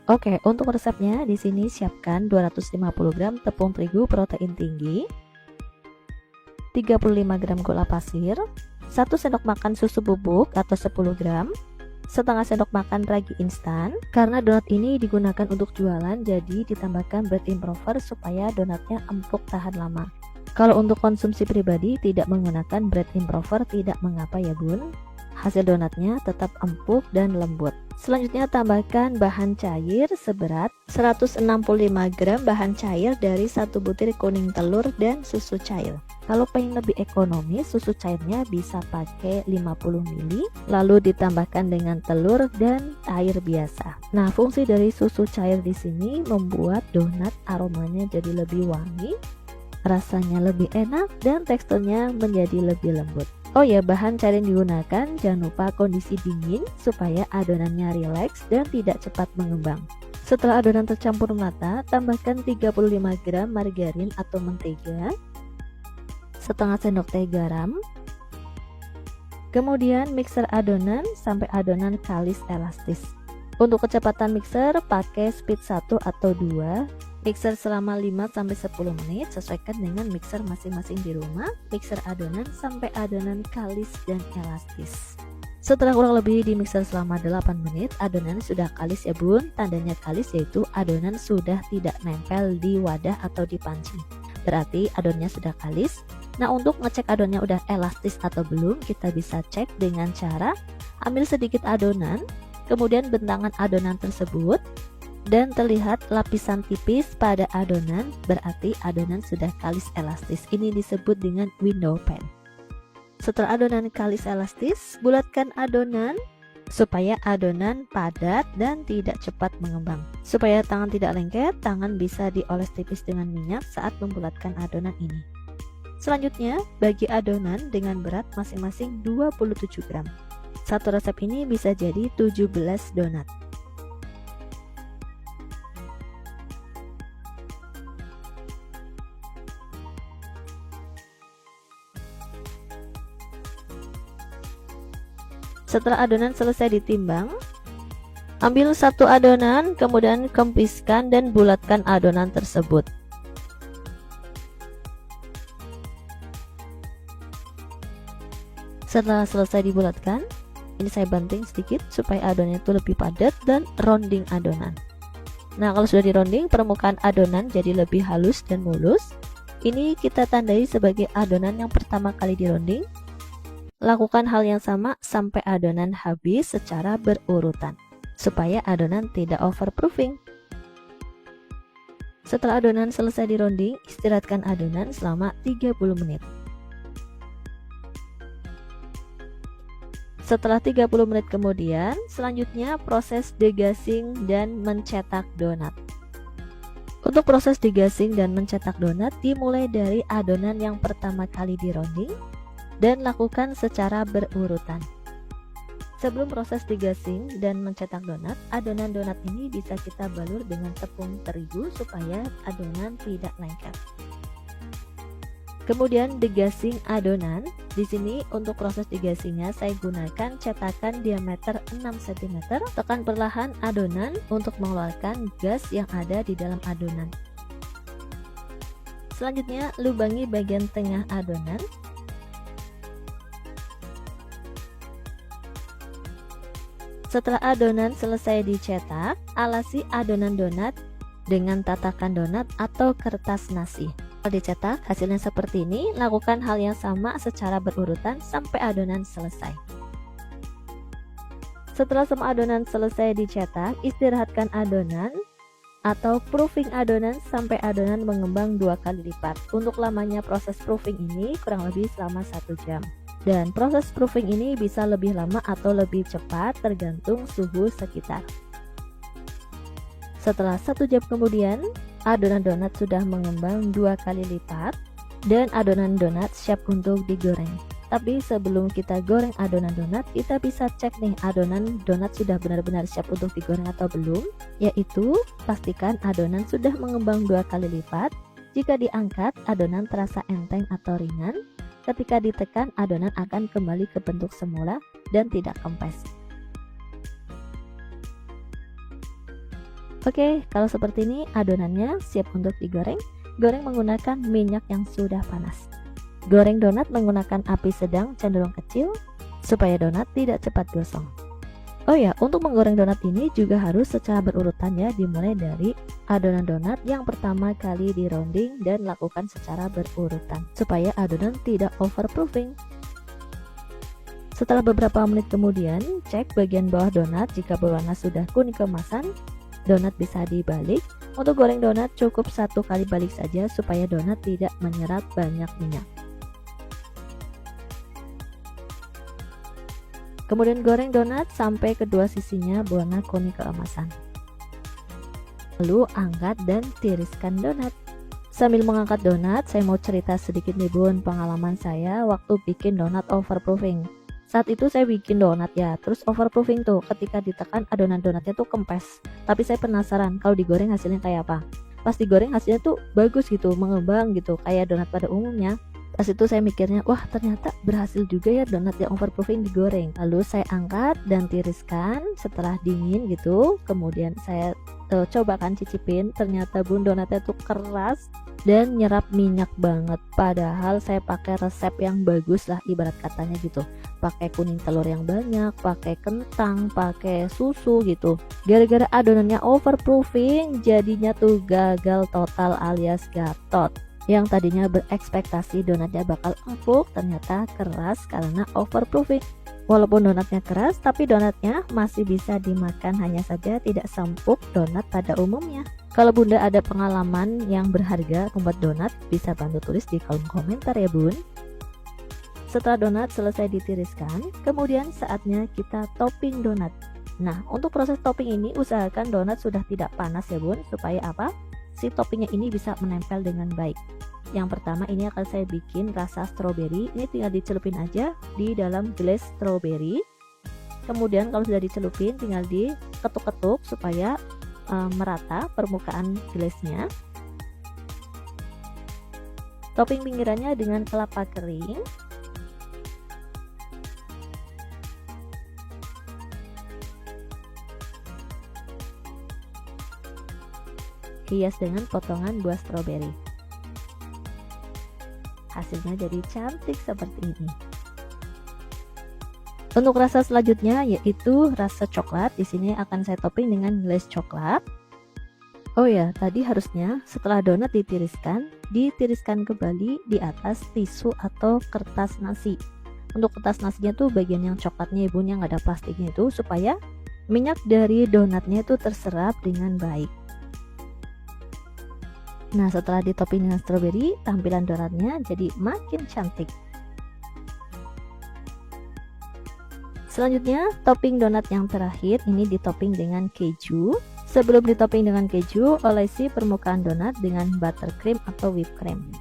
Oke, untuk resepnya di sini siapkan 250 gram tepung terigu protein tinggi, 35 gram gula pasir, 1 sendok makan susu bubuk atau 10 gram, setengah sendok makan ragi instan. Karena donat ini digunakan untuk jualan, jadi ditambahkan bread improver supaya donatnya empuk tahan lama. Kalau untuk konsumsi pribadi tidak menggunakan bread improver tidak mengapa ya bun. Hasil donatnya tetap empuk dan lembut. Selanjutnya tambahkan bahan cair seberat 165 gram bahan cair dari 1 butir kuning telur dan susu cair. Kalau pengen lebih ekonomis, susu cairnya bisa pakai 50 ml, lalu ditambahkan dengan telur dan air biasa. Nah, fungsi dari susu cair di sini membuat donat aromanya jadi lebih wangi, rasanya lebih enak, dan teksturnya menjadi lebih lembut. Oh ya, bahan cair yang digunakan jangan lupa kondisi dingin supaya adonannya rileks dan tidak cepat mengembang. Setelah adonan tercampur merata, tambahkan 35 gram margarin atau mentega, setengah sendok teh garam. Kemudian mixer adonan sampai adonan kalis elastis. Untuk kecepatan mixer pakai speed 1 atau 2. Mixer selama 5-10 menit, sesuaikan dengan mixer masing-masing di rumah. Mixer adonan sampai adonan kalis dan elastis. Setelah kurang lebih di mixer selama 8 menit, adonan sudah kalis ya bun. Tandanya kalis yaitu adonan sudah tidak nempel di wadah atau di panci. Berarti adonannya sudah kalis. Nah, untuk ngecek adonannya udah elastis atau belum, kita bisa cek dengan cara ambil sedikit adonan, kemudian bentangan adonan tersebut, dan terlihat lapisan tipis pada adonan, berarti adonan sudah kalis elastis. Ini disebut dengan window pan. Setelah adonan kalis elastis, bulatkan adonan supaya adonan padat dan tidak cepat mengembang. Supaya tangan tidak lengket, tangan bisa dioles tipis dengan minyak saat membulatkan adonan ini. Selanjutnya, bagi adonan dengan berat masing-masing 27 gram. Satu resep ini bisa jadi 17 donat. Setelah adonan selesai ditimbang, ambil satu adonan, kemudian kempiskan dan bulatkan adonan tersebut. Setelah selesai dibulatkan, ini saya banting sedikit supaya adonannya itu lebih padat dan rounding adonan. Nah, kalau sudah dironding, permukaan adonan jadi lebih halus dan mulus. Ini kita tandai sebagai adonan yang pertama kali dironding. Lakukan hal yang sama sampai adonan habis secara berurutan, supaya adonan tidak overproofing. Setelah adonan selesai dironding, istirahatkan adonan selama 30 menit. Setelah 30 menit kemudian, selanjutnya proses degassing dan mencetak donat. Untuk proses degassing dan mencetak donat dimulai dari adonan yang pertama kali dironding dan lakukan secara berurutan. Sebelum proses degassing dan mencetak donat, adonan donat ini bisa kita balur dengan tepung terigu supaya adonan tidak lengket. Kemudian degassing adonan. Di sini untuk proses degassingnya saya gunakan cetakan diameter 6 cm. Tekan perlahan adonan untuk mengeluarkan gas yang ada di dalam adonan. Selanjutnya lubangi bagian tengah adonan. Setelah adonan selesai dicetak, alasi adonan donat dengan tatakan donat atau kertas nasi. Kalau dicetak hasilnya seperti ini, lakukan hal yang sama secara berurutan sampai adonan selesai. Setelah semua adonan selesai dicetak, istirahatkan adonan atau proofing adonan sampai adonan mengembang 2 kali lipat. Untuk lamanya proses proofing ini kurang lebih selama 1 jam. Dan proses proofing ini bisa lebih lama atau lebih cepat tergantung suhu sekitar. Setelah 1 jam kemudian, adonan donat sudah mengembang 2 kali lipat dan adonan donat siap untuk digoreng. Tapi sebelum kita goreng adonan donat, kita bisa cek nih adonan donat sudah benar-benar siap untuk digoreng atau belum, yaitu pastikan adonan sudah mengembang 2 kali lipat. Jika diangkat, adonan terasa enteng atau ringan. Ketika ditekan, adonan akan kembali ke bentuk semula dan tidak kempes. Oke, kalau seperti ini adonannya siap untuk digoreng. Goreng menggunakan minyak yang sudah panas. Goreng donat menggunakan api sedang cenderung kecil supaya donat tidak cepat gosong. Oh ya, untuk menggoreng donat ini juga harus secara berurutan ya, dimulai dari adonan donat yang pertama kali di rounding dan lakukan secara berurutan supaya adonan tidak overproofing. Setelah beberapa menit kemudian, cek bagian bawah donat, jika berwarna sudah kuning keemasan, donat bisa dibalik. Untuk goreng donat cukup 1 kali balik saja supaya donat tidak menyerap banyak minyak. Kemudian goreng donat sampai kedua sisinya berwarna kuning keemasan. Lalu angkat dan tiriskan donat. Sambil mengangkat donat, saya mau cerita sedikit nih bun, pengalaman saya waktu bikin donat overproofing. Saat itu saya bikin donat ya, terus overproofing tuh, ketika ditekan adonan donatnya tuh kempes. Tapi saya penasaran kalau digoreng hasilnya kayak apa. Pas digoreng hasilnya tuh bagus gitu, mengembang gitu, kayak donat pada umumnya. Pas itu saya mikirnya, wah ternyata berhasil juga ya donat yang overproofing digoreng. Lalu saya angkat dan tiriskan setelah dingin gitu. Kemudian saya cobakan cicipin, ternyata bun donatnya tuh keras dan nyerap minyak banget. Padahal saya pakai resep yang bagus lah ibarat katanya gitu. Pakai kuning telur yang banyak, pakai kentang, pakai susu gitu. Gara-gara adonannya overproofing jadinya tuh gagal total alias gatot. Yang tadinya berekspektasi donatnya bakal empuk, ternyata keras karena overproofing. Walaupun donatnya keras, tapi donatnya masih bisa dimakan, hanya saja tidak seempuk donat pada umumnya. Kalau bunda ada pengalaman yang berharga membuat donat, bisa bantu tulis di kolom komentar ya bun. Setelah donat selesai ditiriskan, kemudian saatnya kita topping donat. Nah, untuk proses topping ini usahakan donat sudah tidak panas ya bun, supaya apa? Si toppingnya ini bisa menempel dengan baik. Yang pertama ini akan saya bikin rasa stroberi. Ini tinggal dicelupin aja di dalam gelas stroberi. Kemudian kalau sudah dicelupin tinggal diketuk-ketuk supaya merata permukaan gelasnya. Topping pinggirannya dengan kelapa kering. Hias dengan potongan buah stroberi. Hasilnya jadi cantik seperti ini. Untuk rasa selanjutnya yaitu rasa coklat. Di sini akan saya topping dengan glaze coklat. Oh ya, tadi harusnya setelah donat ditiriskan kembali di atas tisu atau kertas nasi. Untuk kertas nasinya tuh bagian yang coklatnya ibu, yang ada plastiknya itu, supaya minyak dari donatnya itu terserap dengan baik. Nah, setelah ditopping dengan stroberi, tampilan donatnya jadi makin cantik. Selanjutnya, topping donat yang terakhir ini ditopping dengan keju. Sebelum ditopping dengan keju, olesi permukaan donat dengan buttercream atau whipped cream.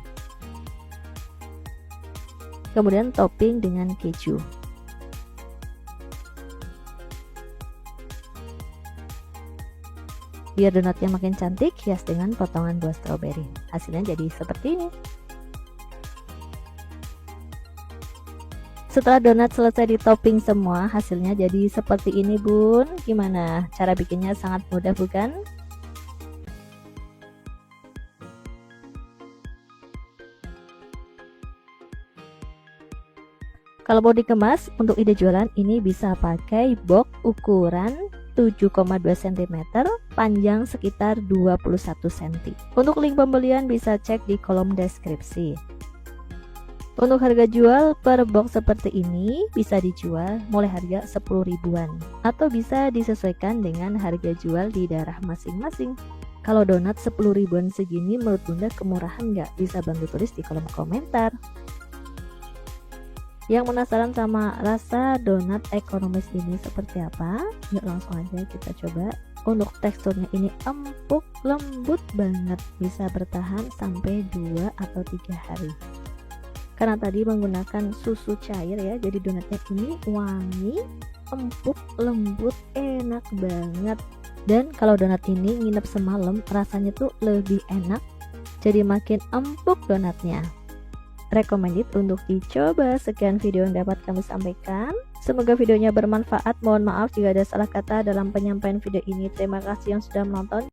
Kemudian topping dengan keju. Biar donatnya makin cantik, hias dengan potongan buah stroberi. Hasilnya jadi seperti ini. Setelah donat selesai ditopping semua, hasilnya jadi seperti ini bun. Gimana? Cara bikinnya sangat mudah bukan? Kalau mau dikemas, untuk ide jualan ini bisa pakai box ukuran 7,2 cm, panjang sekitar 21 cm. Untuk link pembelian bisa cek di kolom deskripsi. Untuk harga jual per box seperti ini bisa dijual mulai harga 10 ribuan atau bisa disesuaikan dengan harga jual di daerah masing-masing. Kalau donat 10 ribuan segini menurut bunda kemurahan nggak? Bisa bantu tulis di kolom komentar. Yang penasaran sama rasa donat ekonomis ini seperti apa? Yuk langsung aja kita coba. Untuk teksturnya ini empuk, lembut banget, bisa bertahan sampai 2 atau 3 hari. Karena tadi menggunakan susu cair ya, jadi donatnya ini wangi, empuk, lembut, enak banget. Dan kalau donat ini nginep semalam, rasanya tuh lebih enak, jadi makin empuk donatnya. Recommended untuk dicoba. Sekian video yang dapat kami sampaikan. Semoga videonya bermanfaat. Mohon maaf jika ada salah kata dalam penyampaian video ini. Terima kasih yang sudah menonton.